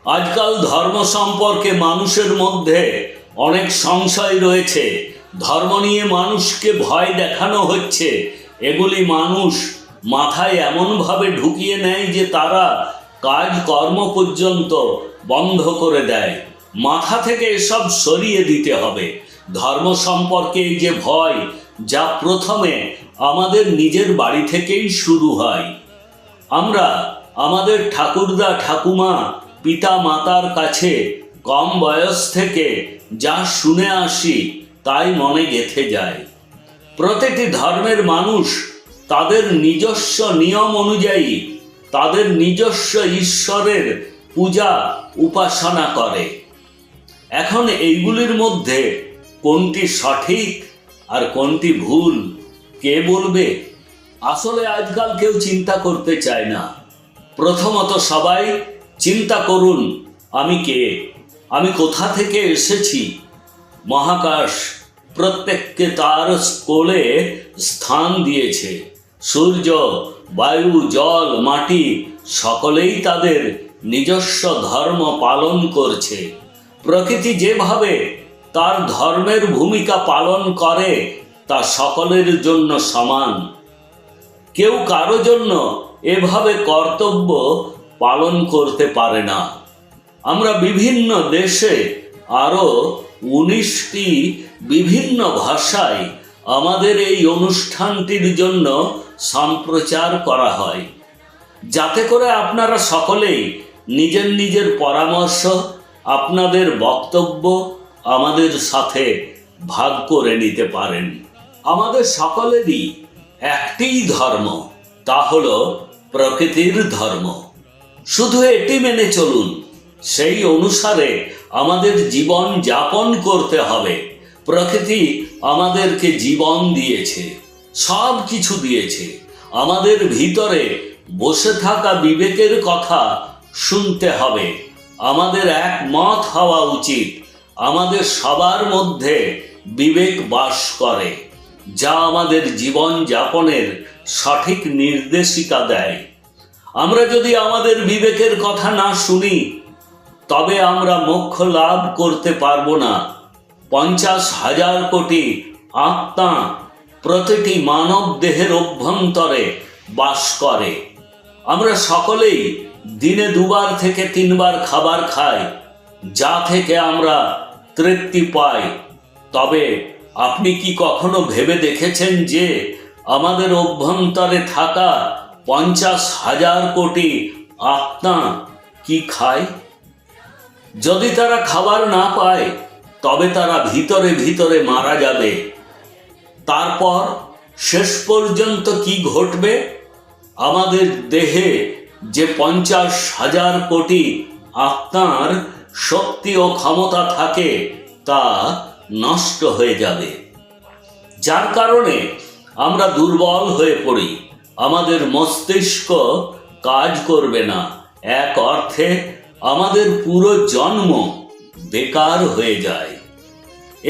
আজকাল ধর্ম সম্পর্কে মানুষের মধ্যে অনেক সংশয় রয়েছে। ধর্ম নিয়ে মানুষকে ভয় দেখানো হচ্ছে। এগুলি মানুষ মাথায় এমনভাবে ঢুকিয়ে নেয় যে তারা কাজকর্ম পর্যন্ত বন্ধ করে দেয়। মাথা থেকে এসব সরিয়ে দিতে হবে। ধর্ম সম্পর্কে এই যে ভয়, যা প্রথমে আমাদের নিজের বাড়ি থেকেই শুরু হয়। আমরা আমাদের ঠাকুরদা ঠাকুমা পিতা মাতার কাছে কম বয়স থেকে যা শুনে আসি তাই মনে গেঁথে যায়। প্রতিটি ধর্মের মানুষ তাদের নিজস্ব নিয়ম অনুযায়ী তাদের নিজস্ব ঈশ্বরের পূজা উপাসনা করে। এখন এইগুলির মধ্যে কোনটি সঠিক আর কোনটি ভুল কে বলবে? আসলে আজকাল কেউ চিন্তা করতে চায় না। প্রথমত সবাই চিন্তা করুন, আমি কে, আমি কোথা থেকে এসেছি। মহাকাশ প্রত্যেককে তার কোলে স্থান দিয়েছে। সূর্য, বায়ু, জল, মাটি সকলেই তাদের নিজস্ব ধর্ম পালন করছে। প্রকৃতি যেভাবে তার ধর্মের ভূমিকা পালন করে তা সকলের জন্য সমান। কেউ কারো জন্য এভাবে কর্তব্য পালন করতে পারে না। আমরা বিভিন্ন দেশে আরও 19টি বিভিন্ন ভাষায় আমাদের এই অনুষ্ঠানটির জন্য সম্প্রচার করা হয়, যাতে করে আপনারা সকলেই নিজের নিজের পরামর্শ, আপনাদের বক্তব্য আমাদের সাথে ভাগ করে নিতে পারেন। আমাদের সকলেরই একটিই ধর্ম, তা হলো প্রকৃতির ধর্ম। শুধু এটি মেনে চলুন, সেই অনুসারে আমাদের জীবন যাপন করতে হবে। প্রকৃতি আমাদেরকে জীবন দিয়েছে, সব কিছু দিয়েছে। আমাদের ভিতরে বসে থাকা বিবেকের কথা শুনতে হবে। আমাদের একমত হওয়া উচিত। আমাদের সবার মধ্যে বিবেক বাস করে, যা আমাদের জীবন যাপনের সঠিক নির্দেশিকা দেয়। আমরা যদি আমাদের বিবেকের কথা না শুনি, তবে আমরা মোক্ষ লাভ করতে পারবো না। 50,000 কোটি আত্মা প্রতিটি মানব দেহের অভ্যন্তরে বাস করে। আমরা সকলেই দিনে 2বার থেকে 3বার খাবার খাই, যা থেকে আমরা তৃপ্তি পাই। তবে আপনি কি কখনো ভেবে দেখেছেন যে আমাদের অভ্যন্তরে থাকা 50,000 কোটি আত্মা কি খায়? যদি তারা খাবার না পায়, তবে তারা ভিতরে ভিতরে মারা যাবে। তারপর শেষ পর্যন্ত কি ঘটবে? আমাদের দেহে যে 50,000 কোটি আত্মার শক্তি ও ক্ষমতা থাকে তা নষ্ট হয়ে যাবে, যার কারণে আমরা দুর্বল হয়ে পড়ি। আমাদের মস্তিষ্ক কাজ করবে না। এক অর্থে আমাদের পুরো জন্ম বেকার হয়ে যায়।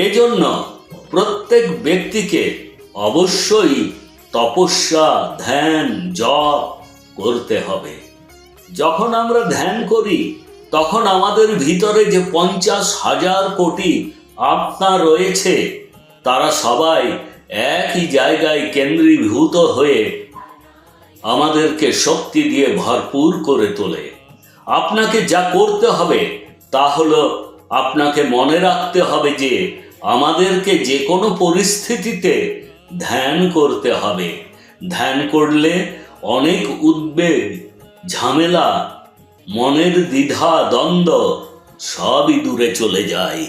এজন্য প্রত্যেক ব্যক্তিকে অবশ্যই তপস্যা, ধ্যান, জপ করতে হবে। যখন আমরা ধ্যান করি, তখন আমাদের ভিতরে যে 50,000 কোটি আত্মা রয়েছে, তারা সবাই একই জায়গায় কেন্দ্রীভূত হয়ে আমাদেরকে শক্তি দিয়ে ভরপুর করে তোলে। আপনাকে যা করতে হবে তা হলো আপনাকে মনে রাখতে হবে যে আমাদেরকে যে কোনো পরিস্থিতিতে ধ্যান করতে হবে। ধ্যান করলে অনেক উদ্বেগ, ঝামেলা, মনের দ্বিধা দ্বন্দ্ব সবই দূরে চলে যায়।